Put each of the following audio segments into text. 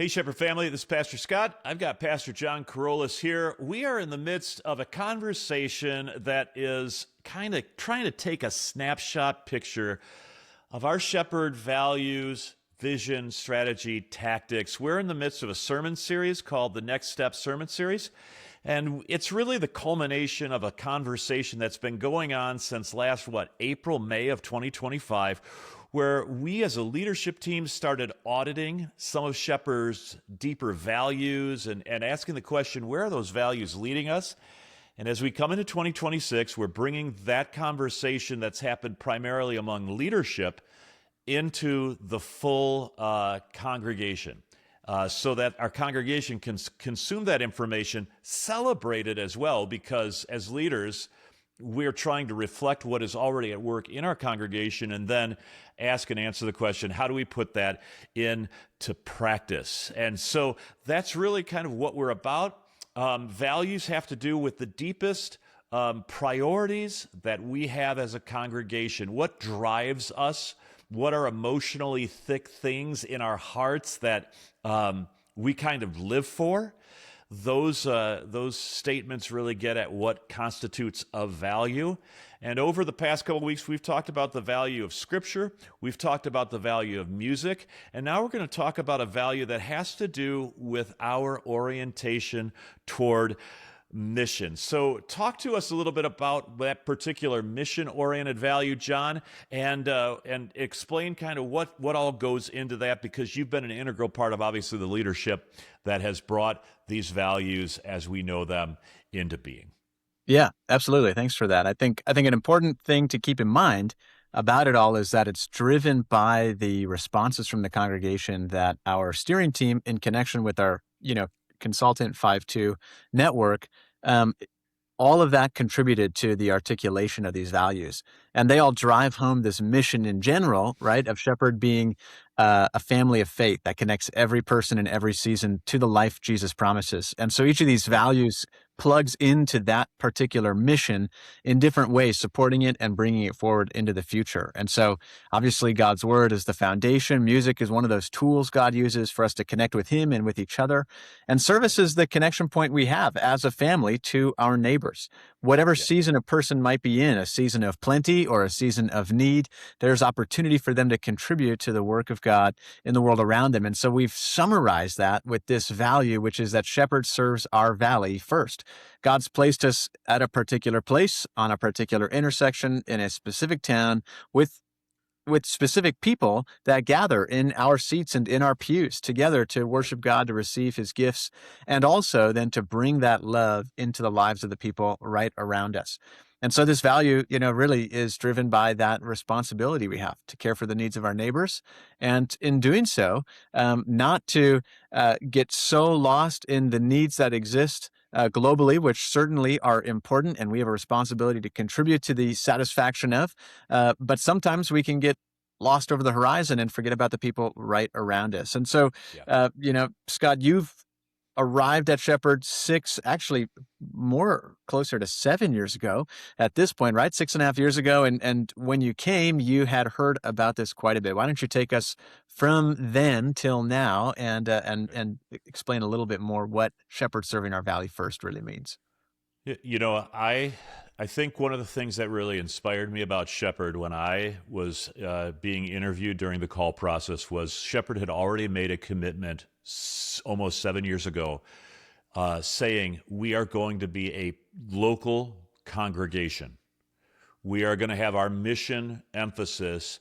Hey, Shepherd family, this is Pastor Scott. I've got Pastor John Karolus here. We are in the midst of a conversation that is kind of trying to take a snapshot picture of our shepherd values, vision, strategy, tactics. We're in the midst of a sermon series called the Next Step Sermon Series. And it's really the culmination of a conversation that's been going on since April, May of 2025, where we as a leadership team started auditing some of Shepherd's deeper values and asking the question, where are those values leading us? And as we come into 2026, we're bringing that conversation that's happened primarily among leadership into the full congregation. So that our congregation can consume that information, celebrate it as well, because as leaders, we're trying to reflect what is already at work in our congregation and then ask and answer the question, how do we put that into practice? And so that's really kind of what we're about. Values have to do with the deepest priorities that we have as a congregation. What drives us? What are emotionally thick things in our hearts that we kind of live for? Those statements really get at what constitutes a value. And over the past couple of weeks, we've talked about the value of Scripture. We've talked about the value of music. And now we're going to talk about a value that has to do with our orientation toward mission. So talk to us a little bit about that particular mission-oriented value, John, and explain kind of what all goes into that, because you've been an integral part of obviously the leadership that has brought these values as we know them into being. Yeah, absolutely. Thanks for that. I think an important thing to keep in mind about it all is that it's driven by the responses from the congregation that our steering team, in connection with our, consultant 5-2 network, all of that contributed to the articulation of these values. And they all drive home this mission in general, right, of Shepherd being a family of faith that connects every person in every season to the life Jesus promises. And so each of these values plugs into that particular mission in different ways, supporting it and bringing it forward into the future. And so obviously God's word is the foundation. Music is one of those tools God uses for us to connect with him and with each other. And service is the connection point we have as a family to our neighbors. Whatever season a person might be in, a season of plenty or a season of need, there's opportunity for them to contribute to the work of God in the world around them. And so we've summarized that with this value, which is that Shepherd serves our valley first. God's placed us at a particular place, on a particular intersection, in a specific town, with specific people that gather in our seats and in our pews together to worship God, to receive his gifts, and also then to bring that love into the lives of the people right around us. And so this value, really is driven by that responsibility we have to care for the needs of our neighbors. And in doing so, not to get so lost in the needs that exist globally, which certainly are important, and we have a responsibility to contribute to the satisfaction of. But sometimes we can get lost over the horizon and forget about the people right around us. And so, Scott, you've arrived at Shepherd actually more closer to 7 years ago at this point, right? 6.5 years ago. And when you came, you had heard about this quite a bit. Why don't you take us from then till now and explain a little bit more what Shepherd serving our valley first really means? I think one of the things that really inspired me about Shepherd when I was being interviewed during the call process was Shepherd had already made a commitment almost 7 years ago, saying we are going to be a local congregation. We are going to have our mission emphasis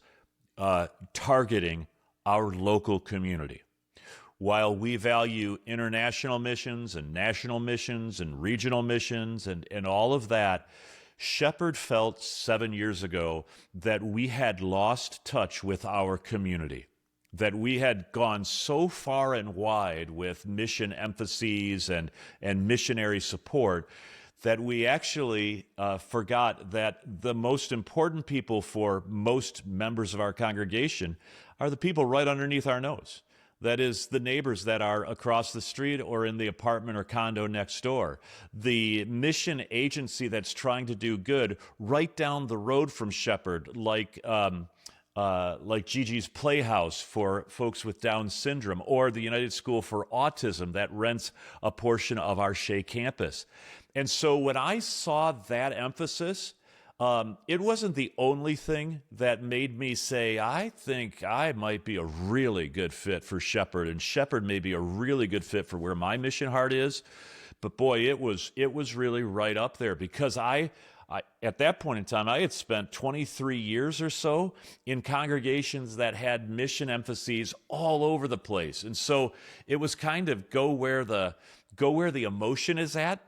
targeting our local community. While we value international missions and national missions and regional missions and all of that, Shepherd felt 7 years ago that we had lost touch with our community, that we had gone so far and wide with mission emphases and missionary support that we actually forgot that the most important people for most members of our congregation are the people right underneath our nose. That is the neighbors that are across the street or in the apartment or condo next door. The mission agency that's trying to do good right down the road from Shepherd, like like Gigi's Playhouse for folks with Down syndrome, or the United School for Autism that rents a portion of our Shea campus. And so when I saw that emphasis, it wasn't the only thing that made me say, I think I might be a really good fit for Shepherd, and Shepherd may be a really good fit for where my mission heart is. But boy, it was really right up there because I at that point in time, I had spent 23 years or so in congregations that had mission emphases all over the place. And so it was kind of go where the emotion is at,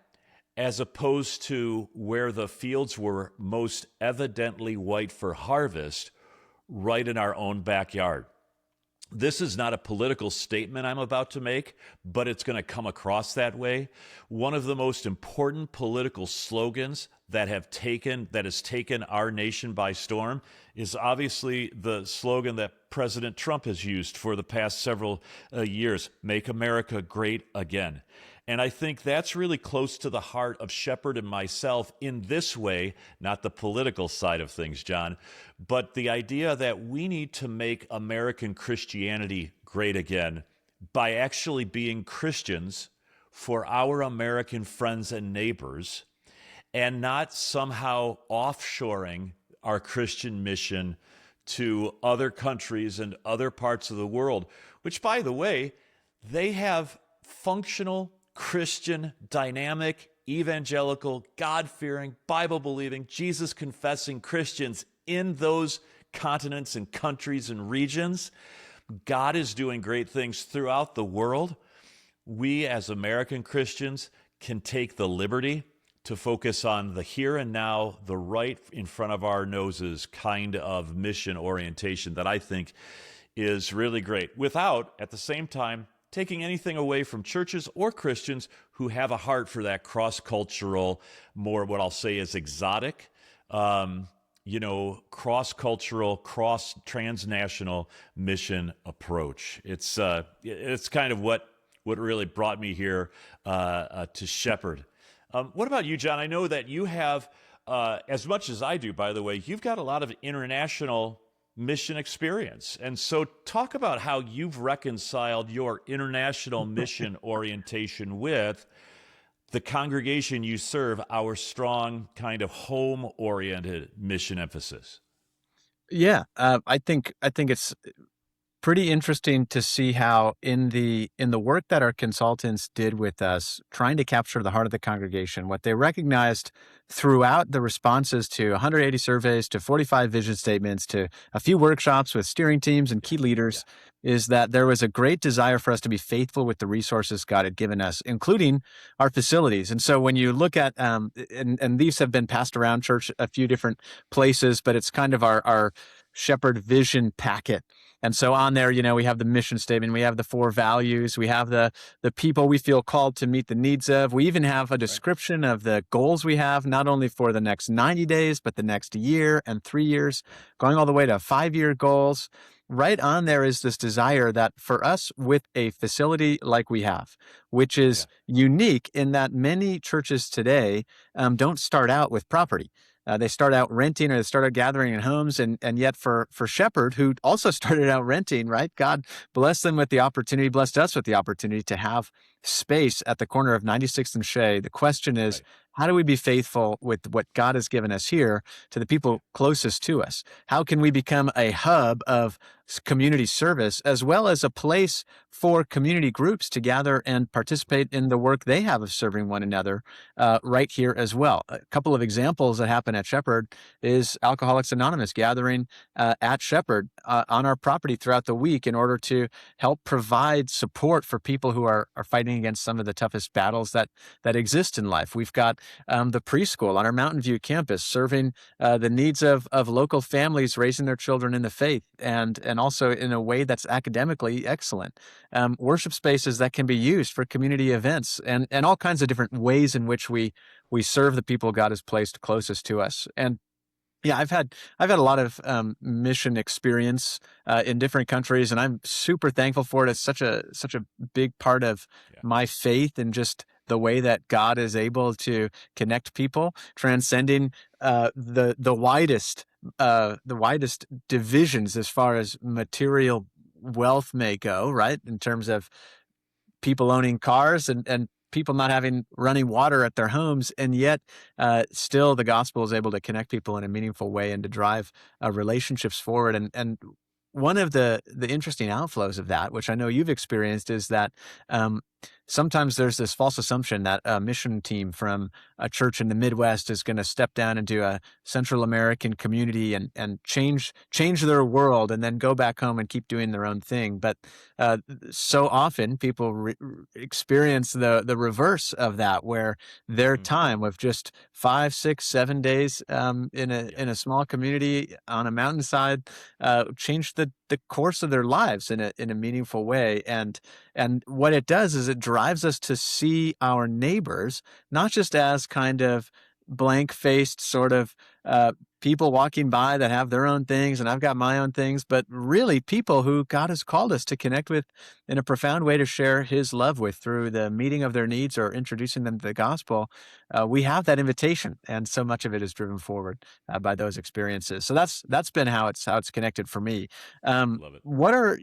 as opposed to where the fields were most evidently white for harvest, right in our own backyard. This is not a political statement I'm about to make, but it's going to come across that way. One of the most important political slogans that has taken our nation by storm is obviously the slogan that President Trump has used for the past several years: "Make America Great Again." And I think that's really close to the heart of Shepherd and myself in this way, not the political side of things, John, but the idea that we need to make American Christianity great again by actually being Christians for our American friends and neighbors, and not somehow offshoring our Christian mission to other countries and other parts of the world, which, by the way, they have functional Christian, dynamic, evangelical, God-fearing, Bible-believing, Jesus-confessing Christians in those continents and countries and regions. God is doing great things throughout the world. We, as American Christians, can take the liberty to focus on the here and now, the right in front of our noses kind of mission orientation that I think is really great, without, at the same time, taking anything away from churches or Christians who have a heart for that cross-cultural, more what I'll say is exotic, cross-cultural, cross-transnational mission approach. It's kind of what really brought me here to Shepherd. What about you, John? I know that you have, as much as I do, by the way, you've got a lot of international mission experience. And so talk about how you've reconciled your international mission orientation with the congregation you serve, our strong kind of home-oriented mission emphasis. Yeah, I think it's pretty interesting to see how in the work that our consultants did with us, trying to capture the heart of the congregation, what they recognized throughout the responses to 180 surveys, to 45 vision statements, to a few workshops with steering teams and key Yeah, leaders, is that there was a great desire for us to be faithful with the resources God had given us, including our facilities. And so when you look at, and these have been passed around church a few different places, but it's kind of our Shepherd vision packet. And so on there, we have the mission statement, we have the 4 values, we have the people we feel called to meet the needs of. We even have a right. description of the goals we have, not only for the next 90 days, but the next year and 3 years, going all the way to 5-year goals. Right on there is this desire that for us, with a facility like we have, which Yeah, is unique in that many churches today don't start out with property. They start out renting, or they start out gathering in homes, and yet for Shepherd, who also started out renting, right? God blessed them with the opportunity, blessed us with the opportunity to have space at the corner of 96th and Shea. The question is, right. how do we be faithful with what God has given us here to the people closest to us? How can we become a hub of community service, as well as a place for community groups to gather and participate in the work they have of serving one another right here as well? A couple of examples that happen at Shepherd is Alcoholics Anonymous gathering at Shepherd on our property throughout the week in order to help provide support for people who are fighting against some of the toughest battles that exist in life. We've got the preschool on our Mountain View campus serving the needs of local families raising their children in the faith, and also in a way that's academically excellent. Worship spaces that can be used for community events, and all kinds of different ways in which we serve the people God has placed closest to us. And yeah, I've had a lot of mission experience in different countries, and I'm super thankful for it. It's such a big part of Yeah, my faith, and just the way that God is able to connect people, transcending the widest divisions as far as material wealth may go, right? In terms of people owning cars and people not having running water at their homes, and yet still the gospel is able to connect people in a meaningful way and to drive relationships forward. And one of the interesting outflows of that, which I know you've experienced, is that um, sometimes there's this false assumption that a mission team from a church in the Midwest is going to step down into a Central American community and change their world and then go back home and keep doing their own thing. But so often people experience the reverse of that, where their Hmm. time of just 5, 6, 7 days Yeah. in a small community on a mountainside changed the course of their lives in a meaningful way. And what it does is it drives us to see our neighbors not just as kind of blank-faced sort of people walking by that have their own things and I've got my own things, but really people who God has called us to connect with in a profound way, to share his love with through the meeting of their needs or introducing them to the gospel. We have that invitation, and so much of it is driven forward by those experiences. So that's been how it's connected for me. Love it. What are,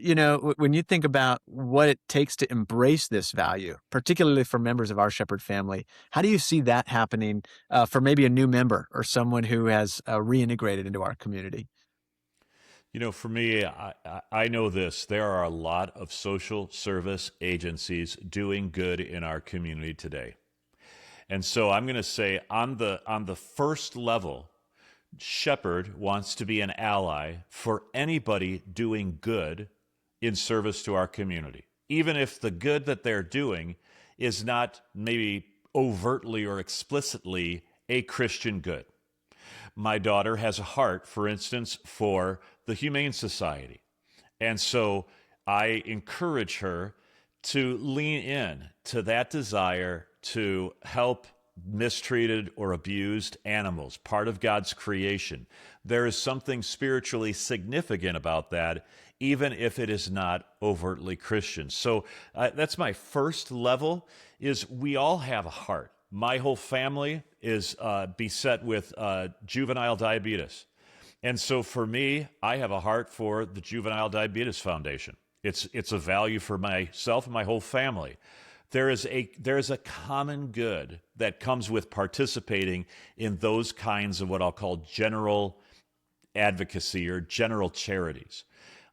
when you think about what it takes to embrace this value, particularly for members of our Shepherd family, how do you see that happening for maybe a new member or someone who has reintegrated into our community? For me, I know this. There are a lot of social service agencies doing good in our community today. And so I'm going to say on the first level, Shepherd wants to be an ally for anybody doing good in service to our community, even if the good that they're doing is not maybe overtly or explicitly a Christian good. My daughter has a heart, for instance, for the Humane Society. And so I encourage her to lean in to that desire to help mistreated or abused animals, part of God's creation. There is something spiritually significant about that, even if it is not overtly Christian. So that's my first level, is we all have a heart. My whole family is beset with juvenile diabetes. And so for me, I have a heart for the Juvenile Diabetes Foundation. It's a value for myself and my whole family. There is a common good that comes with participating in those kinds of what I'll call general advocacy or general charities.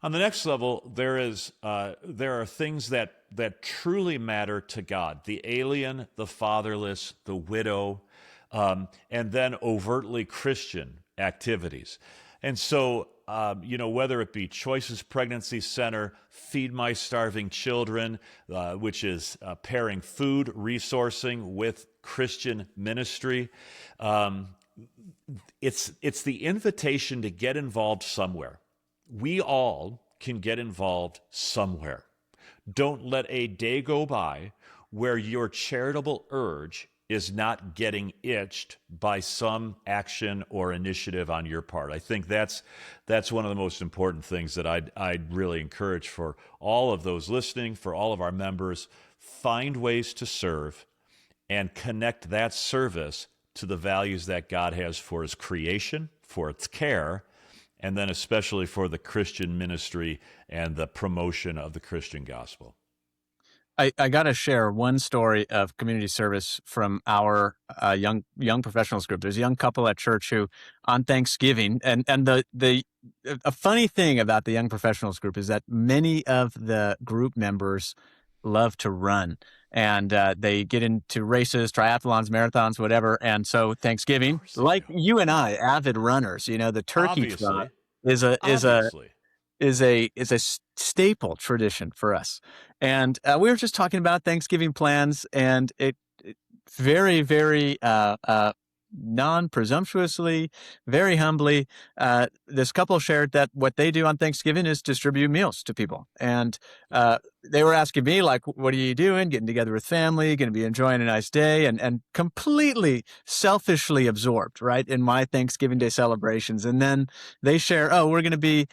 On the next level, there are things that truly matter to God: the alien, the fatherless, the widow, and then overtly Christian activities. And so, whether it be Choices Pregnancy Center, Feed My Starving Children, which is pairing food resourcing with Christian ministry, it's the invitation to get involved somewhere. We all can get involved somewhere. Don't let a day go by where your charitable urge is not getting itched by some action or initiative on your part. I think that's one of the most important things that I'd really encourage for all of those listening, for all of our members. Find ways to serve and connect that service to the values that God has for his creation, for its care, and then especially for the Christian ministry and the promotion of the Christian gospel. I got to share one story of community service from our young professionals group. There's a young couple at church who, on Thanksgiving, and the a funny thing about the young professionals group is that many of the group members love to run, and they get into races, triathlons, marathons, whatever. And so Of Thanksgiving, course they like do. you and I, avid runners, the turkey trot Obviously. is a Obviously. staple tradition for us. And we were just talking about Thanksgiving plans, and it very, very non-presumptuously, very humbly, this couple shared that what they do on Thanksgiving is distribute meals to people. And they were asking me, like, what are you doing? Getting together with family, going to be enjoying a nice day, and completely selfishly absorbed, right, in my Thanksgiving Day celebrations. And then they share, oh, we're gonna be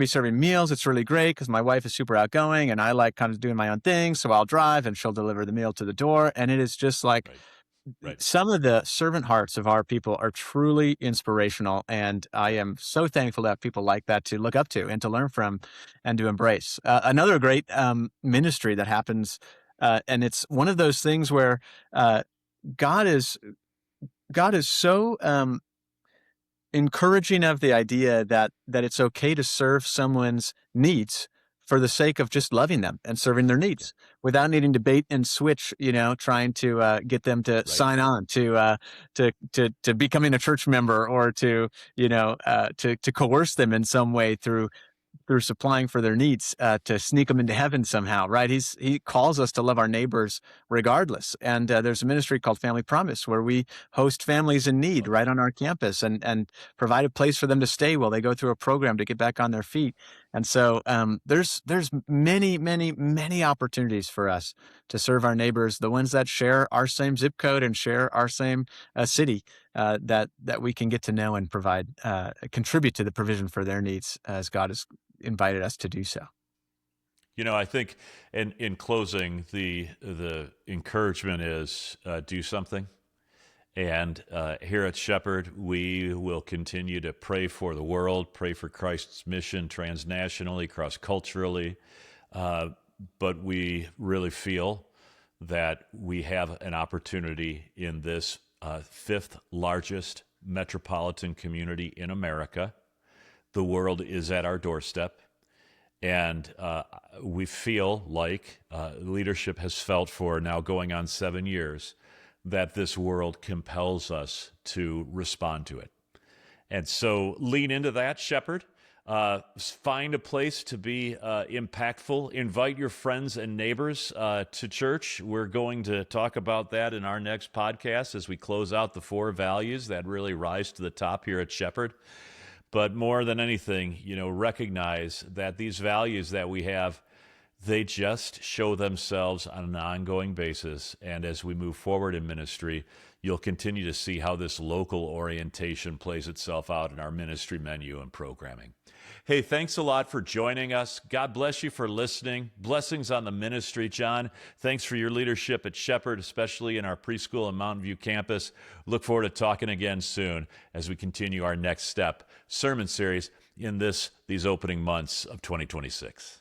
serving meals. It's really great because my wife is super outgoing and I like kind of doing my own thing. So I'll drive and she'll deliver the meal to the door. And it is just like Right. Right. some of the servant hearts of our people are truly inspirational. And I am so thankful to have people like that to look up to and to learn from and to embrace. Another great ministry that happens, and it's one of those things where uh, God is God is so encouraging of the idea that it's okay to serve someone's needs for the sake of just loving them and serving their needs without needing to bait and switch, trying to get them to Right. sign on to becoming a church member or to coerce them in some way through supplying for their needs to sneak them into heaven somehow, right? He calls us to love our neighbors regardless. And there's a ministry called Family Promise where we host families in need Love it. right on our campus and provide a place for them to stay while they go through a program to get back on their feet. And so there's many, many, many opportunities for us to serve our neighbors, the ones that share our same zip code and share our same city, that we can get to know and provide, contribute to the provision for their needs as God has invited us to do so. I think in closing, the encouragement is do something. And here at Shepherd, we will continue to pray for the world, pray for Christ's mission transnationally, cross-culturally. But we really feel that we have an opportunity in this fifth largest metropolitan community in America. The world is at our doorstep. And we feel like leadership has felt for now going on 7 years that this world compels us to respond to it. And so lean into that, Shepherd. Find a place to be impactful. Invite your friends and neighbors to church. We're going to talk about that in our next podcast as we close out the 4 values that really rise to the top here at Shepherd. But more than anything, recognize that these values that we have, they just show themselves on an ongoing basis. And as we move forward in ministry, you'll continue to see how this local orientation plays itself out in our ministry menu and programming. Hey, thanks a lot for joining us. God bless you for listening. Blessings on the ministry, John. Thanks for your leadership at Shepherd, especially in our preschool and Mountain View campus. Look forward to talking again soon as we continue our next step sermon series in these opening months of 2026.